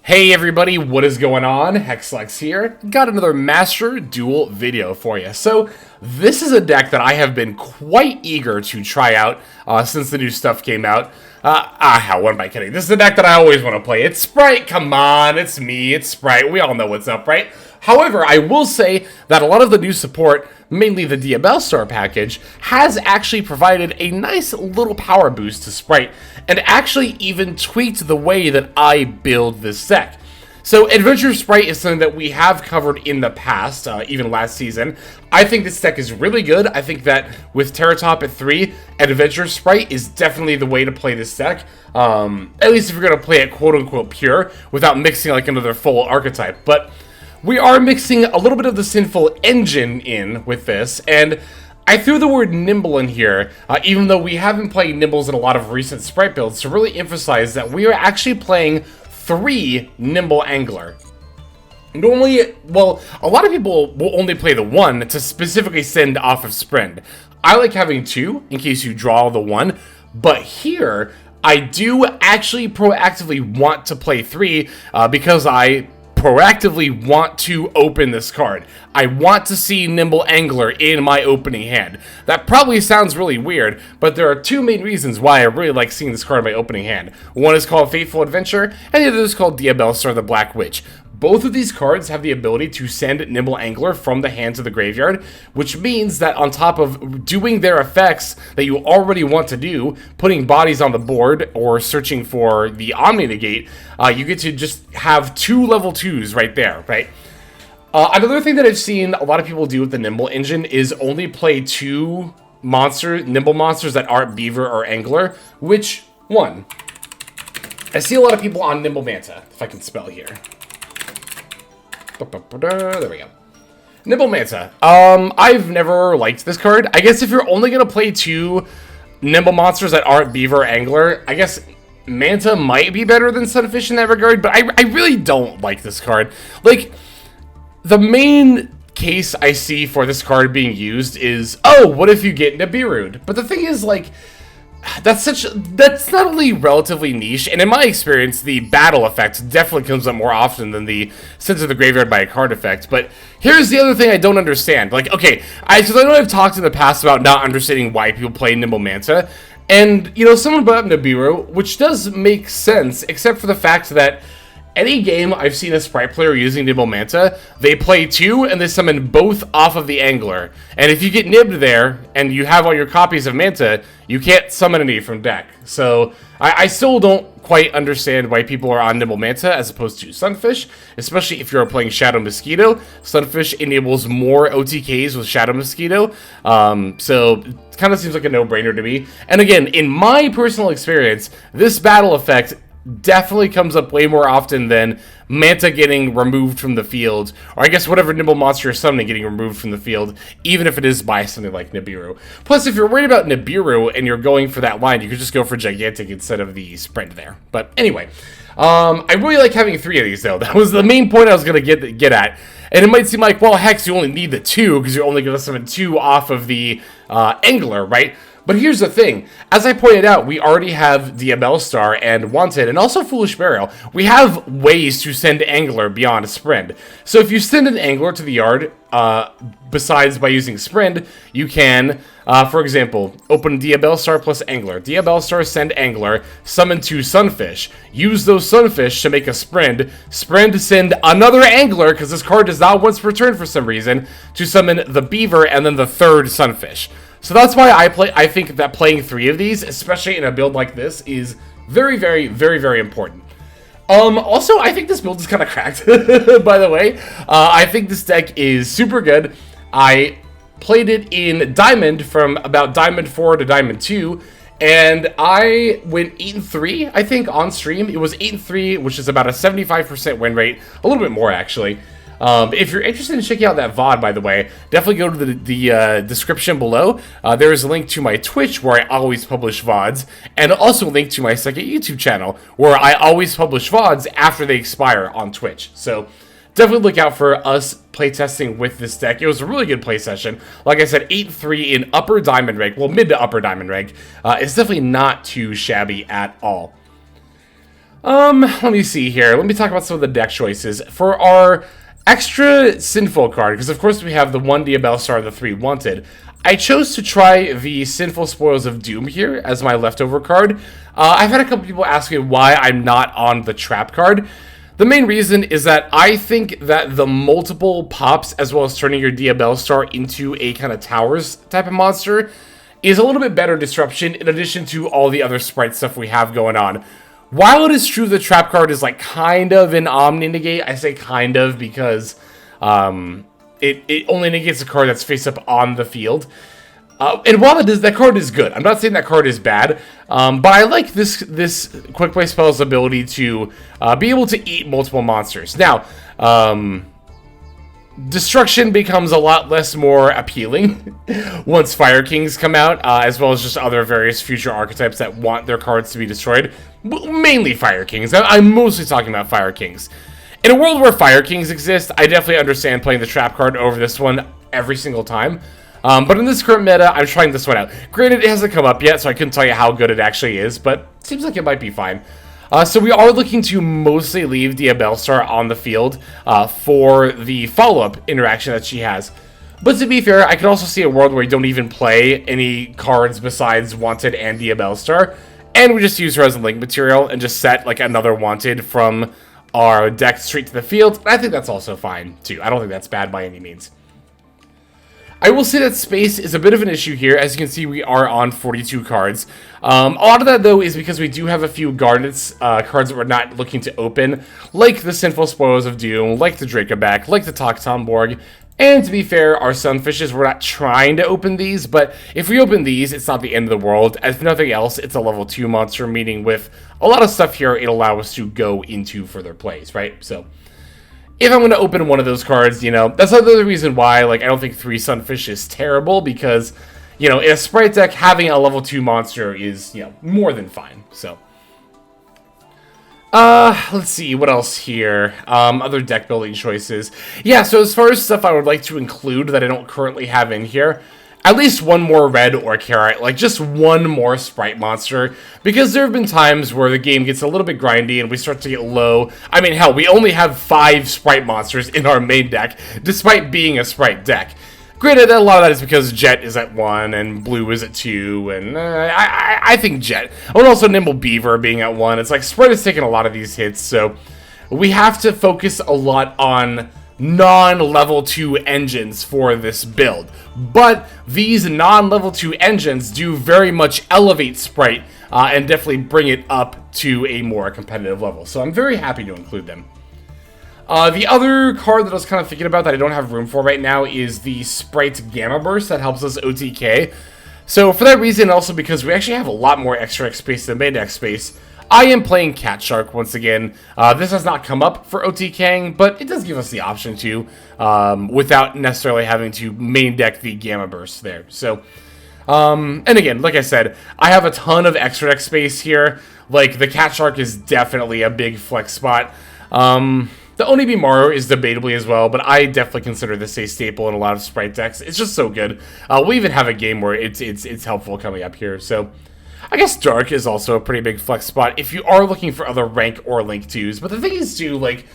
Hey everybody, what is going on? Hexlex here. Got another Master Duel video for you. So, this is a deck that I have been quite eager to try out since the new stuff came out. What am I kidding? This is a deck that I always want to play. It's Spright, come on, it's me, it's Spright. We all know what's up, right? However, I will say that a lot of the new support, mainly the Diabellstar package, has actually provided a nice little power boost to Spright, and actually even tweaked the way that I build this deck. So Adventure Spright is something that we have covered in the past, even last season. I think this deck is really good. I think that with Terratop at 3, Adventure Spright is definitely the way to play this deck. At least if you're going to play it quote-unquote pure, without mixing like another full archetype. But we are mixing a little bit of the Sinful Engine in with this, and I threw the word Nimble in here, even though we haven't played Nimbles in a lot of recent Spright builds, to really emphasize that we are actually playing 3 Nimble Angler. Normally, well, a lot of people will only play the 1 to specifically send off of Sprint. I like having 2 in case you draw the 1, but here I do actually proactively want to play 3 because I proactively want to open this card. I want to see Nimble Angler in my opening hand. That probably sounds really weird, but there are 2 main reasons why I really like seeing this card in my opening hand. One is called Fateful Adventure, and the other is called Diabellstar the Black Witch. Both of these cards have the ability to send Nimble Angler from the hand to the graveyard, which means that on top of doing their effects that you already want to do, putting bodies on the board or searching for the Omni Negate, you get to just have 2 level 2s right there, right? Another thing that I've seen a lot of people do with the Nimble Engine is only play 2 Nimble monsters that aren't Beaver or Angler, which, one, I see a lot of people on Nimble Manta, if I can spell here. There we go. Nimble Manta. I've never liked this card. I guess if you're only going to play 2 Nimble monsters that aren't Beaver or Angler, I guess Manta might be better than Sunfish in that regard, but I really don't like this card. Like, the main case I see for this card being used is, oh, what if you get Nibiru'd? But the thing is, like, that's not only relatively niche, and in my experience, the battle effect definitely comes up more often than the Sense of the Graveyard by a card effect. But here's the other thing I don't understand. Like, okay, because I know I've talked in the past about not understanding why people play Nimble Manta, and, you know, someone brought up Nibiru, which does make sense, except for the fact that any game I've seen a Spright player using Nimble Manta, they play 2 and they summon both off of the Angler. And if you get nibbed there and you have all your copies of Manta, you can't summon any from deck. So I still don't quite understand why people are on Nimble Manta as opposed to Sunfish, especially if you're playing Shadow Mosquito. Sunfish enables more OTKs with Shadow Mosquito, so it kind of seems like a no-brainer to me. And again, in my personal experience, this battle effect definitely comes up way more often than Manta getting removed from the field, or I guess whatever Nimble monster you're summoning getting removed from the field, even if it is by something like Nibiru. Plus, if you're worried about Nibiru and you're going for that line, you could just go for Gigantic instead of the Sprint there. But anyway, I really like having 3 of these, though. That was the main point I was going to get at. And it might seem like, well, Hex, you only need the 2, because you're only going to summon 2 off of the Angler, right? But here's the thing, as I pointed out, we already have Diabellstar and Wanted, and also Foolish Burial. We have ways to send Angler beyond Sprint. So if you send an Angler to the yard, besides by using Sprint, you can, for example, open Diabellstar plus Angler. Diabellstar, send Angler, summon 2 Sunfish. Use those Sunfish to make a Sprint. Sprint, send another Angler, because this card does not once return for some reason, to summon the Beaver and then the 3rd Sunfish. So that's why I think that playing 3 of these, especially in a build like this, is very, very, very, very important. Also, I think this build is kind of cracked, by the way. I think this deck is super good. I played it in Diamond from about Diamond 4 to Diamond 2, and I went 8-3, I think, on stream. It was 8-3, which is about a 75% win rate, a little bit more, actually. If you're interested in checking out that VOD, by the way, definitely go to the description below. There is a link to my Twitch, where I always publish VODs, and also a link to my second YouTube channel, where I always publish VODs after they expire on Twitch. So definitely look out for us playtesting with this deck. It was a really good play session. Like I said, 8-3 in upper diamond rank, well, mid to upper diamond rank. It's definitely not too shabby at all. Let me see here. Let me talk about some of the deck choices. For our extra Sinful card, because of course we have the 1 Diabell Star, the 3 Wanted, I chose to try the Sinful Spoils of Doom here as my leftover card. I've had a couple people ask me why I'm not on the Trap card. The main reason is that I think that the multiple pops, as well as turning your Diabell Star into a kind of towers type of monster, is a little bit better disruption in addition to all the other Sprite stuff we have going on. While it is true the Trap card is like kind of an Omni Negate, I say kind of because it only negates a card that's face up on the field. And while it is, that card is good. I'm not saying that card is bad, but I like this Quick Play spell's ability to be able to eat multiple monsters. Now, Destruction becomes a lot less more appealing once Fire Kings come out, as well as just other various future archetypes that want their cards to be destroyed. Mainly Fire Kings. I'm mostly talking about Fire Kings. In a world where Fire Kings exist, I definitely understand playing the Trap card over this one every single time. But in this current meta, I'm trying this one out. Granted, it hasn't come up yet, so I couldn't tell you how good it actually is, but it seems like it might be fine. So we are looking to mostly leave Diabell Star on the field for the follow-up interaction that she has. But to be fair, I could also see a world where we don't even play any cards besides Wanted and Diabell Star, and we just use her as a link material and just set like another Wanted from our deck straight to the field. I think that's also fine, too. I don't think that's bad by any means. I will say that space is a bit of an issue here. As you can see, we are on 42 cards. A lot of that, though, is because we do have a few Garnets cards that we're not looking to open, like the Sinful Spoils of Doom, like the Dracoback, like the Toktomborg. And to be fair, our Sunfishes, we're not trying to open these, but if we open these, it's not the end of the world. If nothing else, it's a level 2 monster, meaning with a lot of stuff here, it'll allow us to go into further plays, right? So if I'm going to open one of those cards, you know, that's another reason why, like, I don't think 3 Sunfish is terrible, because, you know, in a Sprite deck, having a level 2 monster is, you know, more than fine, so. Let's see, what else here? Other deck building choices. Yeah, so as far as stuff I would like to include that I don't currently have in here, at least one more red or carrot, like just one more Sprite monster, because there have been times where the game gets a little bit grindy and we start to get low. I mean, hell, we only have 5 Sprite monsters in our main deck, despite being a Sprite deck. Granted, a lot of that is because Jet is at 1 and Blue is at 2, and I think Jet. And also Nimble Beaver being at 1. It's like Sprite has taken a lot of these hits, so we have to focus a lot on non-level 2 engines for this build. But these non-level 2 engines do very much elevate Sprite and definitely bring it up to a more competitive level. So I'm very happy to include them. The other card that I was kind of thinking about that I don't have room for right now is the Sprite Gamma Burst that helps us OTK. So for that reason, also because we actually have a lot more extra space than main deck space, I am playing Cat Shark once again. This has not come up for OTKing, but it does give us the option to, without necessarily having to main deck the Gamma Burst there. So, and again, like I said, I have a ton of extra deck space here. Like, the Cat Shark is definitely a big flex spot. The Onibimaru is debatably as well, but I definitely consider this a staple in a lot of Sprite decks. It's just so good. We even have a game where it's helpful coming up here, so I guess Dark is also a pretty big flex spot if you are looking for other rank or link 2s. But the thing is, too, like,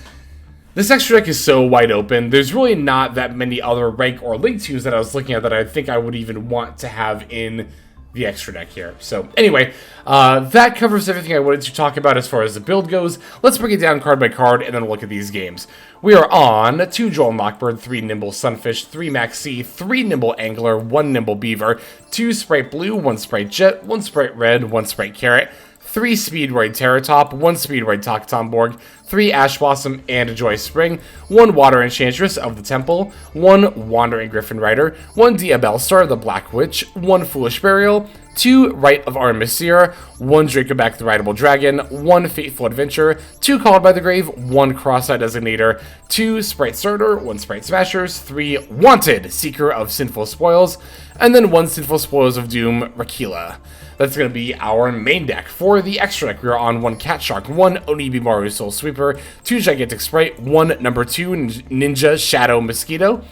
this extra deck is so wide open. There's really not that many other rank or link 2s that I was looking at that I think I would even want to have in the extra deck here. So anyway, that covers everything I wanted to talk about as far as the build goes. Let's break it down card by card and then look at these games. We are on 2 Joel Mockbird, 3 Nimble Sunfish, 3 Maxi, 3 Nimble Angler, 1 Nimble Beaver, 2 Sprite Blue, 1 Sprite Jet, 1 Sprite Red, 1 Sprite Carrot, 3 Speedroid Terratop, 1 Speedroid Toktomborg, 3 Ash Blossom and Joy Spring, 1 Water Enchantress of the Temple, 1 Wandering Griffin Rider, 1 Diabell Star, the Black Witch, 1 Foolish Burial, 2 Rite of Armistier, 1 Dracoback the Rideable Dragon, 1 Fateful Adventure, 2 Called by the Grave, 1 Cross-Eyed Designator, 2 Sprite Starter, 1 Sprite Smashers, 3 Wanted Seeker of Sinful Spoils, and then 1 Sinful Spoils of Doom Rakila. That's going to be our main deck. For the extra deck, we are on 1 Cat Shark, 1 Onibimaru Soul Sweeper, 2 Gigantic Sprite, 1 number 2 Ninja Shadow Mosquito,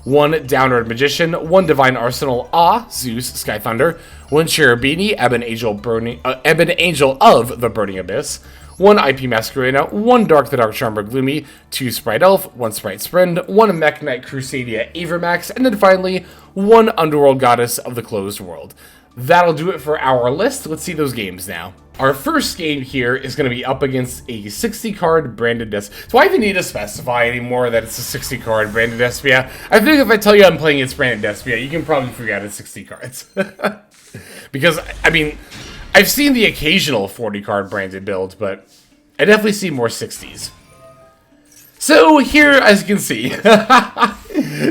1 Downward Magician, 1 Divine Arsenal Zeus Sky Thunder, 1 Cherubini Ebon Angel of the Burning Abyss, 1 IP Masquerena, 1 Dark the Dark Charmer Gloomy, 2 Sprite Elf, 1 Sprite Sprend, 1 Mech Knight Crusadia Avermax, and then finally 1 Underworld Goddess of the Closed World. That'll do it for our list. Let's see those games now. Our first game here is going to be up against a 60-card branded Despia. Do I even need to specify anymore that it's a 60-card branded Despia? I think if I tell you I'm playing against branded Despia, you can probably figure out it's 60 cards. Because, I mean, I've seen the occasional 40-card branded build, but I definitely see more 60s. So here, as you can see,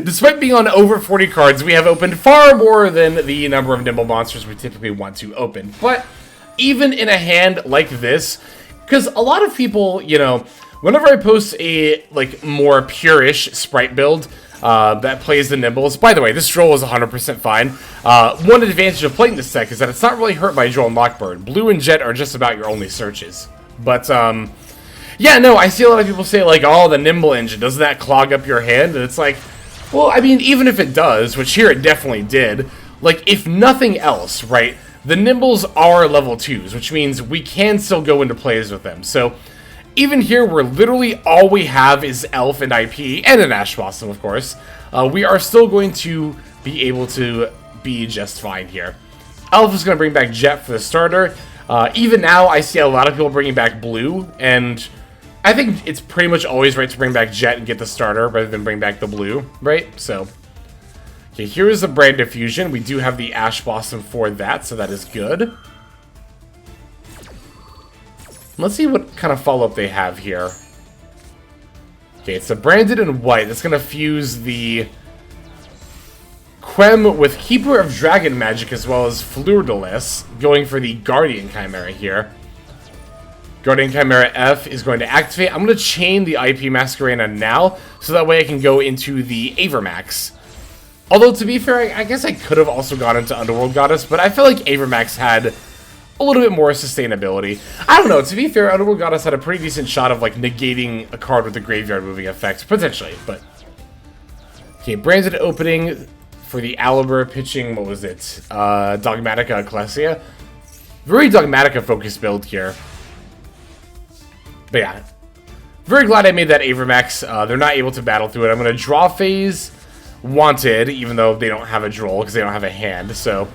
despite being on over 40 cards, we have opened far more than the number of Nimble monsters we typically want to open. But even in a hand like this, because a lot of people, you know, whenever I post a, like, more pure-ish Sprite build that plays the Nimbles, by the way, this Droll is 100% fine. One advantage of playing this deck is that it's not really hurt by Droll and Lockbird. Blue and Jet are just about your only searches. But, yeah, no, I see a lot of people say, like, oh, the Nimble engine, doesn't that clog up your hand? And it's like, well, I mean, even if it does, which here it definitely did, like, if nothing else, right, the Nimbles are level 2s, which means we can still go into plays with them. So, even here, where literally all we have is Elf and IP, and an Ash Blossom, of course, we are still going to be able to be just fine here. Elf is going to bring back Jet for the starter. Even now, I see a lot of people bringing back Blue, and I think it's pretty much always right to bring back Jet and get the starter rather than bring back the Blue, right? So, okay, here is the Brand Diffusion. We do have the Ash Blossom for that, so that is good. Let's see what kind of follow-up they have here. Okay, it's a Branded in white. That's going to fuse the Quem with Keeper of Dragon Magic as well as Fleur-de-Lis, going for the Guardian Chimera here. Guardian Chimera F is going to activate. I'm going to chain the IP Masquerena now, so that way I can go into the Avermax. Although, to be fair, I guess I could have also gone into Underworld Goddess, but I feel like Avermax had a little bit more sustainability. I don't know, to be fair, Underworld Goddess had a pretty decent shot of, like, negating a card with the graveyard moving effect, potentially, but... Okay, Branded opening for the Alibur, pitching, what was it? Dogmatica Ecclesia. Very Dogmatica-focused build here. But yeah, very glad I made that Avermax. They're not able to battle through it. I'm going to draw phase Wanted, even though they don't have a Droll because they don't have a hand, so...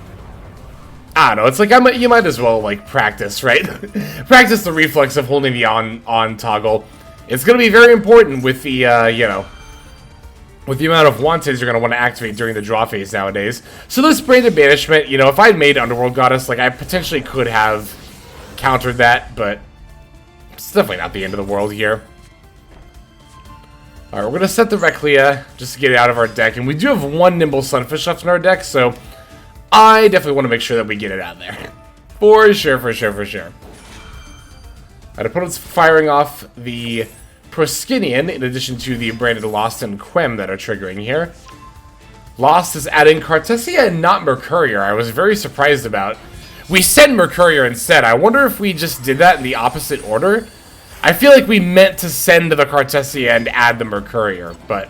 I don't know, it's like, you might as well, like, practice, right? Practice the reflex of holding the on toggle. It's going to be very important with the, you know, with the amount of Wanteds you're going to want to activate during the draw phase nowadays. So this Branded Banishment, you know, if I'd made Underworld Goddess, like, I potentially could have countered that, but it's definitely not the end of the world here. Alright, we're going to set the Reclea just to get it out of our deck, and we do have 1 Nimble Sunfish left in our deck, so I definitely want to make sure that we get it out there. For sure, for sure, for sure. Alright, opponent's firing off the Proskinian, in addition to the Branded Lost and Quem that are triggering here. Lost is adding Cartesia and not Mercurier. I was very surprised about. We sent Mercurier instead. I wonder if we just did that in the opposite order. I feel like we meant to send the Cartesia and add the Mercurier, but...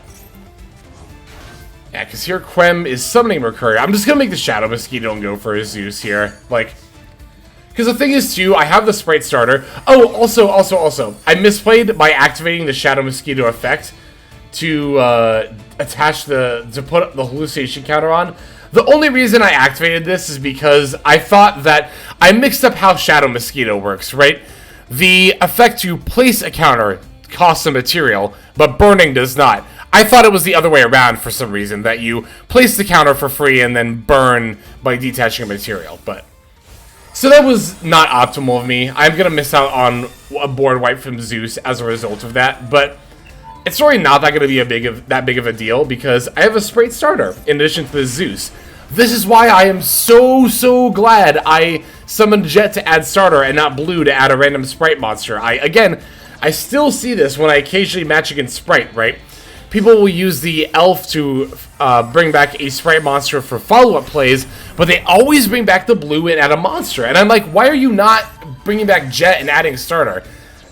yeah, because here Quem is summoning Mercurier. I'm just going to make the Shadow Mosquito and go for a Zeus here. Like, because the thing is, too, I have the Sprite starter. Oh, also, I misplayed by activating the Shadow Mosquito effect to attach to put the hallucination counter on. The only reason I activated this is because I thought that I mixed up how Shadow Mosquito works, right? The effect to place a counter costs a material, but burning does not. I thought it was the other way around for some reason, that you place the counter for free and then burn by detaching a material, but... so that was not optimal of me. I'm going to miss out on a board wipe from Zeus as a result of that, but it's really not that going to be that big of a deal because I have a Sprite starter in addition to the Zeus. This is why I am so glad I summoned Jet to add starter and not Blue to add a random Sprite monster. I still see this when I occasionally match against Sprite, right? People will use the Elf to bring back a Sprite monster for follow-up plays, but they always bring back the Blue and add a monster. And I'm like, why are you not bringing back Jet and adding starter?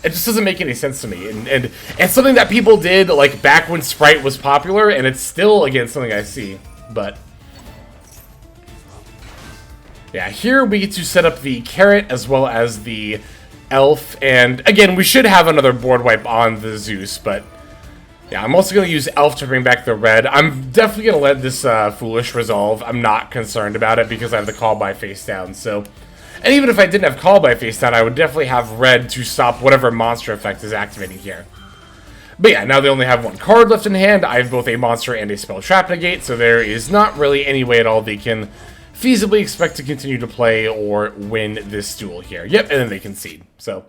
It just doesn't make any sense to me. And something that people did, like, back when Sprite was popular, and it's still, again, something I see. But yeah, here we get to set up the Carrot as well as the Elf, and again, we should have another board wipe on the Zeus, but yeah, I'm also going to use Elf to bring back the red. I'm definitely going to let this Foolish resolve. I'm not concerned about it because I have the Call by face down, so... And even if I didn't have Call by face down, I would definitely have red to stop whatever monster effect is activating here. But yeah, now they only have one card left in hand. I have both a monster and a spell trap negate, so there is not really any way at all they can feasibly expect to continue to play or win this duel here. Yep, and then they concede. So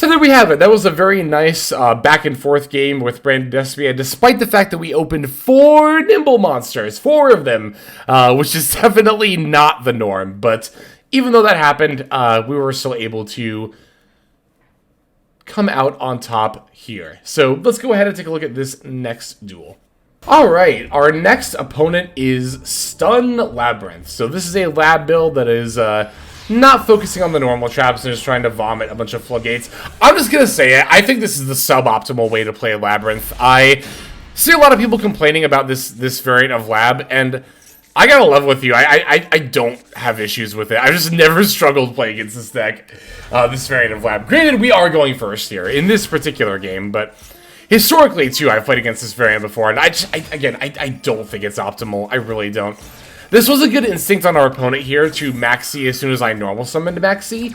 there we have it. That was a very nice back and forth game with Brandon Despia, despite the fact that we opened 4 Nimble monsters, 4 of them, which is definitely not the norm. But even though that happened, we were still able to come out on top here. So let's go ahead and take a look at this next duel. Alright, our next opponent is Stun Labyrinth. So this is a lab build that is not focusing on the normal traps and just trying to vomit a bunch of floodgates. I'm just going to say it, I think this is the suboptimal way to play Labyrinth. I see a lot of people complaining about this variant of Lab, and I gotta level with you, I don't have issues with it. I've just never struggled playing against this deck, this variant of Lab. Granted, we are going first here in this particular game, but historically, too, I've played against this variant before, and I don't think it's optimal. I really don't. This was a good instinct on our opponent here to Maxi as soon as I normal summoned Maxi.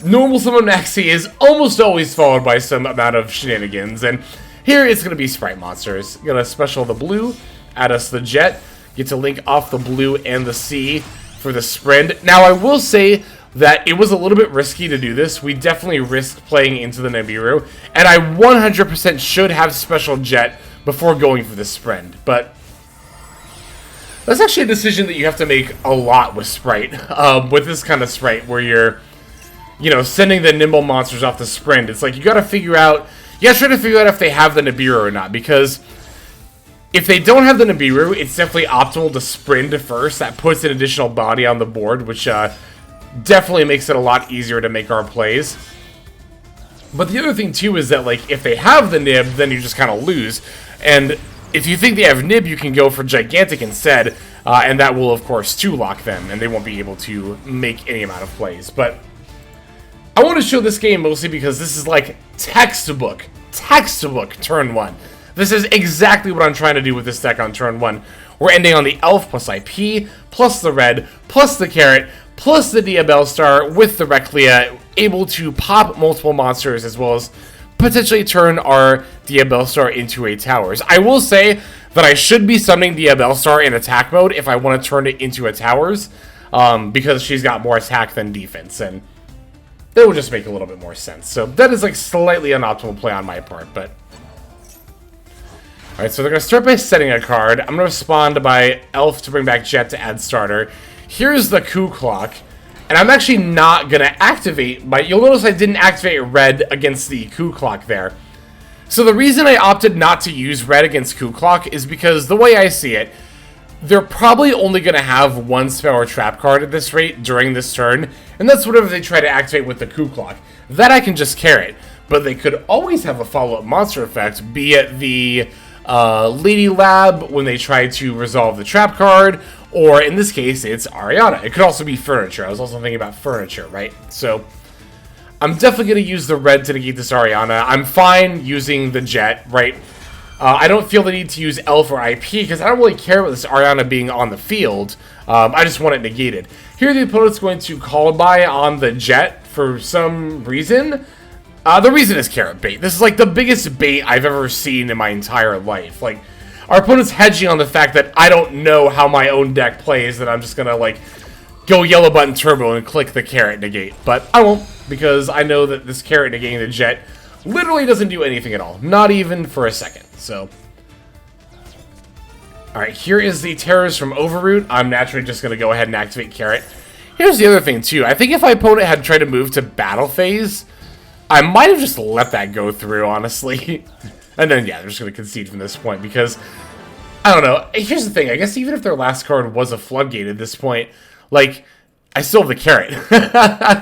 Normal summon Maxi is almost always followed by some amount of shenanigans, and here it's going to be Sprite monsters. Going to special the blue, add us the jet, get to link off the blue and the C for the spread. Now, I will say that it was a little bit risky to do this. We definitely risked playing into the Nibiru, and I 100% should have special jet before going for the spread, but that's actually a decision that you have to make a lot with Sprite, with this kind of Sprite where you're, you know, sending the Nimble monsters off the sprint. It's like you gotta try to figure out if they have the Nibiru or not, because if they don't have the Nibiru, it's definitely optimal to sprint first. That puts an additional body on the board, which definitely makes it a lot easier to make our plays. But the other thing too is that, like, if they have the Nib, then you just kind of lose, and if you think they have Nib, you can go for Gigantic instead, and that will, of course, 2-lock them, and they won't be able to make any amount of plays. But I want to show this game mostly because this is like textbook turn 1. This is exactly what I'm trying to do with this deck on turn 1. We're ending on the Elf plus IP, plus the red, plus the carrot, plus the Diabellstar with the Reclea, able to pop multiple monsters as well as potentially turn our Diabellstar into a Towers. I will say that I should be summoning Diabellstar in attack mode if I want to turn it into a Towers, because she's got more attack than defense, and that would just make a little bit more sense. So that is like slightly an optimal play on my part, but... Alright, so they're going to start by setting a card. I'm going to respond by Elf to bring back Jet to add starter. Here's the Coup Clock. And I'm actually not going to activate, but you'll notice I didn't activate red against the Coup Clock there. So the reason I opted not to use red against Coup Clock is because the way I see it, they're probably only going to have one spell or trap card at this rate during this turn, and that's whatever they try to activate with the Coup Clock. That I can just carry it, but they could always have a follow-up monster effect, be it the Lady Lab when they try to resolve the trap card, or in this case, it's Ariana. It could also be furniture. I was also thinking about furniture, right? So I'm definitely going to use the red to negate this Ariana. I'm fine using the jet, right? I don't feel the need to use Elf or IP because I don't really care about this Ariana being on the field. I just want it negated. Here the opponent's going to call by on the jet for some reason. The reason is carrot bait. This is like the biggest bait I've ever seen in my entire life. Like, our opponent's hedging on the fact that I don't know how my own deck plays, that I'm just gonna, like, go yellow button turbo and click the carrot negate. But I won't, because I know that this carrot negating the jet literally doesn't do anything at all. Not even for a second, so. Alright, here is the Terrors from Overroot. I'm naturally just gonna go ahead and activate carrot. Here's the other thing, too. I think if my opponent had tried to move to battle phase, I might have just let that go through, honestly. And then, yeah, they're just going to concede from this point because, I don't know. Here's the thing. I guess even if their last card was a Floodgate at this point, like, I still have the carrot.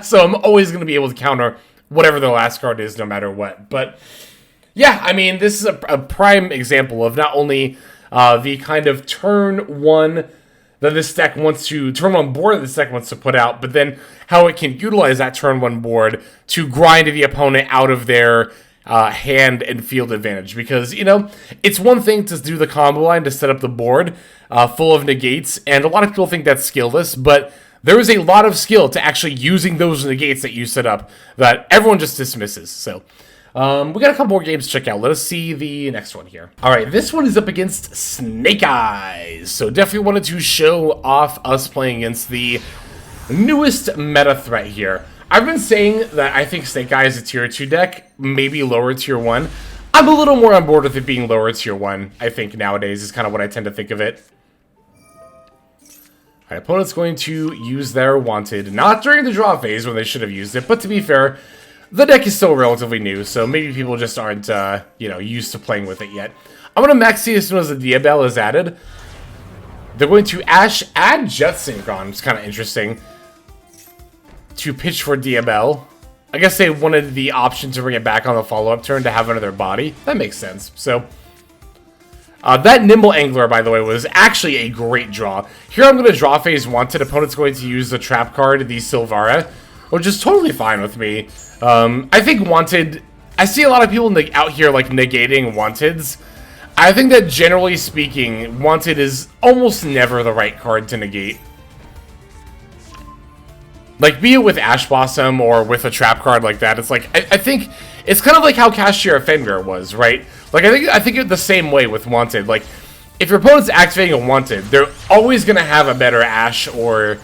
So I'm always going to be able to counter whatever their last card is no matter what. But, yeah, I mean, this is a prime example of not only the kind of turn 1 that this deck wants to, turn 1 board that this deck wants to put out, but then how it can utilize that turn 1 board to grind the opponent out of their hand and field advantage. Because, you know, it's one thing to do the combo line to set up the board full of negates, and a lot of people think that's skillless, but there is a lot of skill to actually using those negates that you set up that everyone just dismisses. So, we got a couple more games to check out. Let us see the next one here. All right, this one is up against Snake Eyes. So definitely wanted to show off us playing against the newest meta threat here. I've been saying that I think Snake Eyes is a tier 2 deck, maybe lower tier 1. I'm a little more on board with it being lower tier 1, I think nowadays is kind of what I tend to think of it. Our opponent's going to use their Wanted, not during the draw phase when they should have used it, but to be fair, the deck is still relatively new, so maybe people just aren't, you know, used to playing with it yet. I'm going to maxi as soon as the Diabell is added. They're going to add Jet Synchron, it's kind of interesting, to pitch for Diabell. I guess they wanted the option to bring it back on the follow-up turn to have another body. That makes sense. So, that Nimble Angler, by the way, was actually a great draw. Here I'm going to draw phase Wanted. Opponent's going to use the trap card, the Silvara, which is totally fine with me. I think Wanted... I see a lot of people out here, like, negating Wanteds. I think that, generally speaking, Wanted is almost never the right card to negate. Like, be it with Ash Blossom or with a trap card like that, it's like, I think it's kind of like how Cashier Fenrir was, right? Like, I think it's the same way with Wanted. Like, if your opponent's activating a Wanted, they're always going to have a better Ash or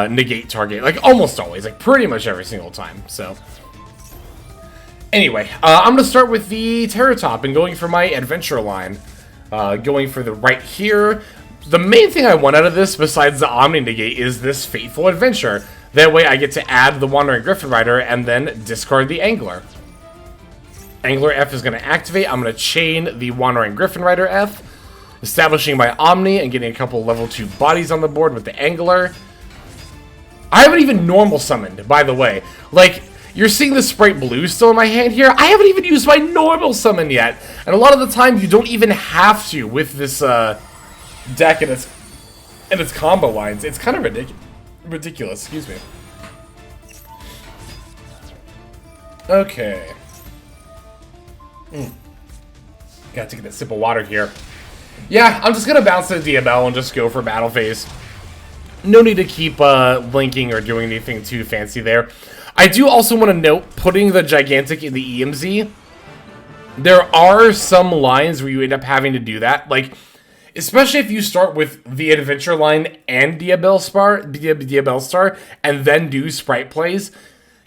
negate target. Like, almost always. Like, pretty much every single time. So, anyway, I'm going to start with the Terror Top and going for my Adventure line. Going for the right here. The main thing I want out of this, besides the Omni Negate, is this Fateful Adventure. That way I get to add the Wandering Griffin Rider and then discard the Angler. Angler F is going to activate. I'm going to chain the Wandering Griffin Rider F, establishing my Omni and getting a couple level 2 bodies on the board with the Angler. I haven't even normal summoned, by the way. Like, you're seeing the Sprite Blue still in my hand here. I haven't even used my normal summon yet. And a lot of the time, you don't even have to with this deck and its combo lines. It's kind of ridiculous, excuse me. Okay. Gotta take that sip of water here. Yeah, I'm just gonna bounce the Diabell and just go for battle phase. No need to keep linking or doing anything too fancy there. I do also want to note, putting the Gigantic in the EMZ, there are some lines where you end up having to do that. Like, especially if you start with the Adventure line and Diabell Star, and then do Sprite plays,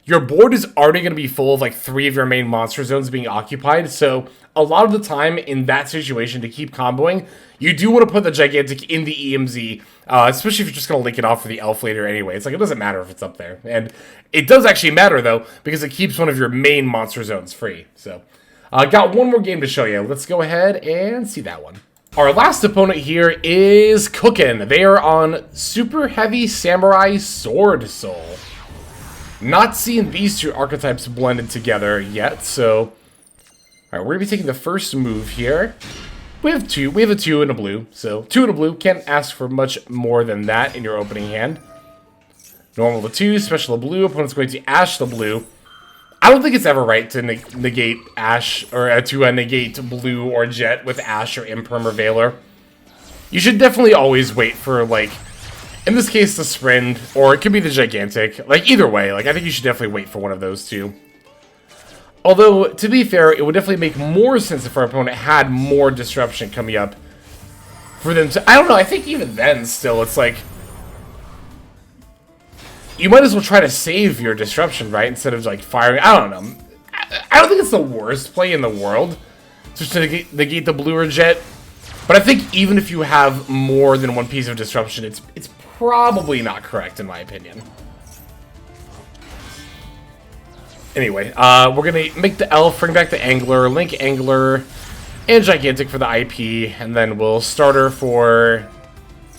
your board is already going to be full of like 3 of your main monster zones being occupied. So a lot of the time in that situation, to keep comboing, you do want to put the Gigantic in the EMZ, especially if you're just going to link it off for the Elf later anyway. It's like, it doesn't matter if it's up there. And it does actually matter, though, because it keeps one of your main monster zones free. So, got one more game to show you. Let's go ahead and see that one. Our last opponent here is Cookin'. They are on Superheavy Samurai Sword Soul. Not seeing these two archetypes blended together yet, so... Alright, we're going to be taking the first move here. We have a 2 and a blue, so 2 and a blue. Can't ask for much more than that in your opening hand. Normal the 2, special the blue. Opponent's going to Ash the blue. I don't think it's ever right to negate Ash, or to negate blue or Jet with Ash or Imperm or Valor. You should definitely always wait for, like, in this case, the Sprint, or it could be the Gigantic. Like, either way, like, I think you should definitely wait for one of those two. Although, to be fair, it would definitely make more sense if our opponent had more disruption coming up for them to... I don't know, I think even then, still, it's like... You might as well try to save your disruption, right? Instead of, like, firing... I don't know. I don't think it's the worst play in the world, just to negate the blue or Jet. But I think even if you have more than one piece of disruption, it's probably not correct, in my opinion. Anyway, we're going to make the Elf, bring back the Angler, link Angler, and Gigantic for the IP, and then we'll starter for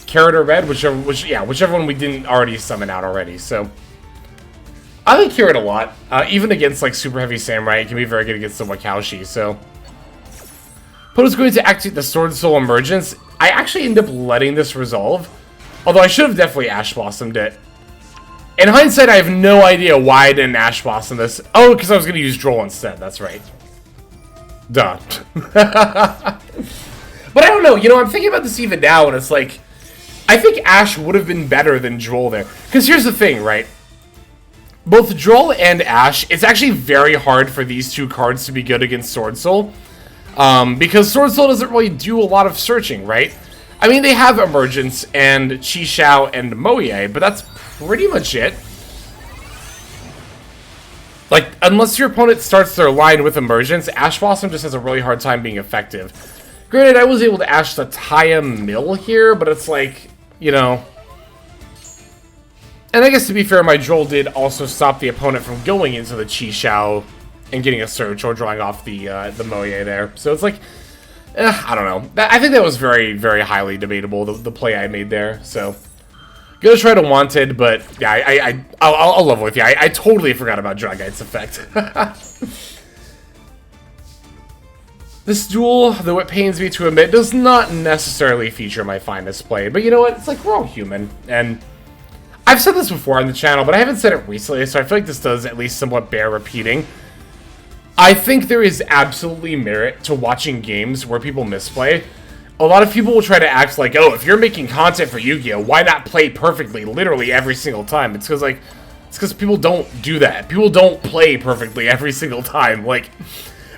Carrot or Red, whichever one we didn't already summon out already. So, I like Carrot a lot. Even against, like, Superheavy Samurai, it can be very good against the Wakaushi, so... Opponent's going to activate the Sword Soul Emergence. I actually end up letting this resolve. Although I should have definitely Ash Blossomed it. In hindsight, I have no idea why I didn't Ash Blossom this. Oh, because I was going to use Droll instead. That's right. Duh. But I don't know. You know, I'm thinking about this even now, and it's like, I think Ash would have been better than Droll there. Because here's the thing, right? Both Droll and Ash, it's actually very hard for these two cards to be good against Sword Soul. Because Sword Soul doesn't really do a lot of searching, right? I mean, they have Emergence and Chi Shao and Moye, but that's pretty much it. Like, unless your opponent starts their line with Emergence, Ash Blossom just has a really hard time being effective. Granted, I was able to Ash the Taya Mill here, but it's like, you know... And I guess to be fair, my Droll did also stop the opponent from going into the Chi Shao and getting a search or drawing off the Moye there. So it's like, I don't know. I think that was very, very highly debatable, the play I made there. So, gonna try to Wanted, but yeah, I'll level with you. I totally forgot about Dragite's effect. This duel, though it pains me to admit, does not necessarily feature my finest play. But you know what? It's like, we're all human. And I've said this before on the channel, but I haven't said it recently, so I feel like this does at least somewhat bear repeating. I think there is absolutely merit to watching games where people misplay. A lot of people will try to act like, oh, if you're making content for Yu-Gi-Oh!, why not play perfectly literally every single time? It's because, like, it's because people don't do that. People don't play perfectly every single time. Like,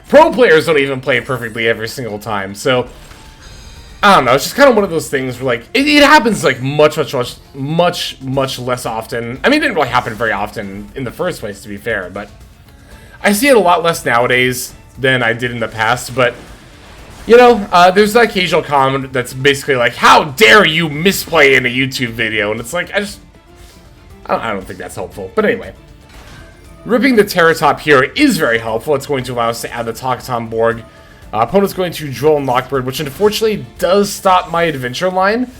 pro players don't even play perfectly every single time. So, I don't know. It's just kind of one of those things where, like, it happens, like, much less often. I mean, it didn't really happen very often in the first place, to be fair, but I see it a lot less nowadays than I did in the past, but, you know, there's that occasional comment that's basically like, how dare you misplay in a YouTube video? And it's like, I don't think that's helpful. But anyway, ripping the Terratop here is very helpful. It's going to allow us to add the Takaton Borg. Opponent's going to Droll and Lockbird, which unfortunately does stop my adventure line.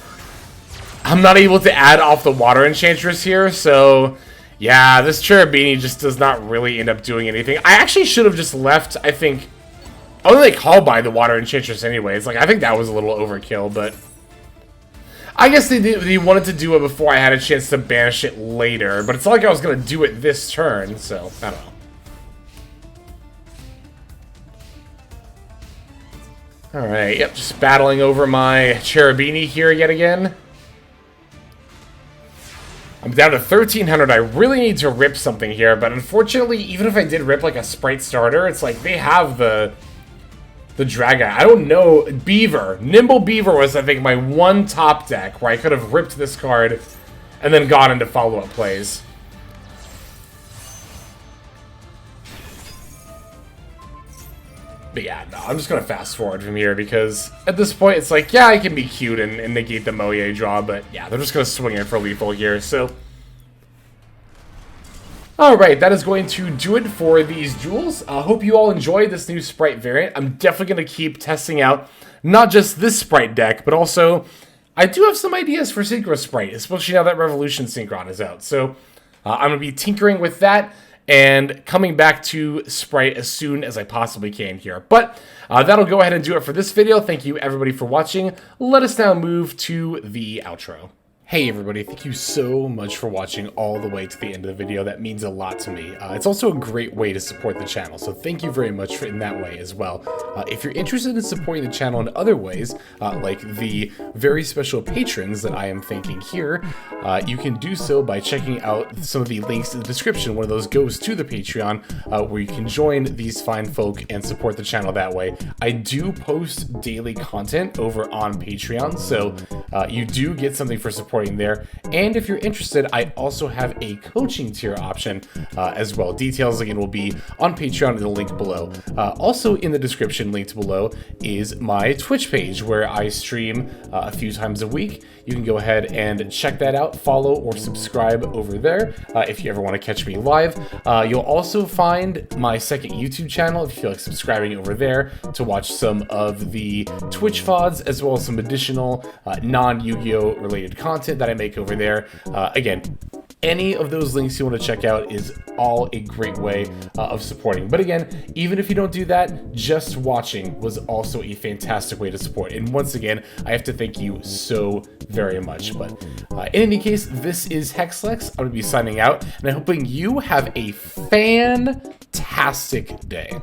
I'm not able to add off the Water Enchantress here, so yeah, this Cherubini just does not really end up doing anything. I actually should have just left, I think, I was like called by the Water Enchantress anyways. Like, I think that was a little overkill, but I guess they wanted to do it before I had a chance to banish it later, but it's not like I was going to do it this turn, so I don't know. Alright, yep, just battling over my Cherubini here yet again. I'm down to 1,300. I really need to rip something here, but unfortunately, even if I did rip like a Sprite starter, it's like they have the Dragon. I don't know. Beaver. Nimble Beaver was, I think, my one top deck where I could have ripped this card and then gone into follow-up plays. But yeah, no, I'm just going to fast forward from here because at this point it's like, yeah, I can be cute and negate the Moye draw, but yeah, they're just going to swing it for lethal here, so. Alright, that is going to do it for these duels. I hope you all enjoyed this new Sprite variant. I'm definitely going to keep testing out not just this Sprite deck, but also I do have some ideas for Synchro Sprite, especially now that Revolution Synchron is out. So I'm going to be tinkering with that and coming back to Sprite as soon as I possibly can here. But that'll go ahead and do it for this video. Thank you everybody for watching. Let us now move to the outro. Hey everybody, thank you so much for watching all the way to the end of the video. That means a lot to me. It's also a great way to support the channel, so thank you very much in that way as well. If you're interested in supporting the channel in other ways, like the very special patrons that I am thanking here, you can do so by checking out some of the links in the description. One of those goes to the Patreon, where you can join these fine folk and support the channel that way. I do post daily content over on Patreon, so you do get something for supporting there. And if you're interested, I also have a coaching tier option as well. Details again will be on Patreon in the link below. Also in the description linked below is my Twitch page where I stream a few times a week. You can go ahead and check that out, follow or subscribe over there if you ever want to catch me live. You'll also find my second YouTube channel if you feel like subscribing over there to watch some of the Twitch VODs as well as some additional non-Yu-Gi-Oh related content that I make over there. Again, any of those links you want to check out is all a great way of supporting. But again, even if you don't do that, just watching was also a fantastic way to support. And once again, I have to thank you so very much. But in any case, this is Hexlex. I'm going to be signing out, and I'm hoping you have a fantastic day.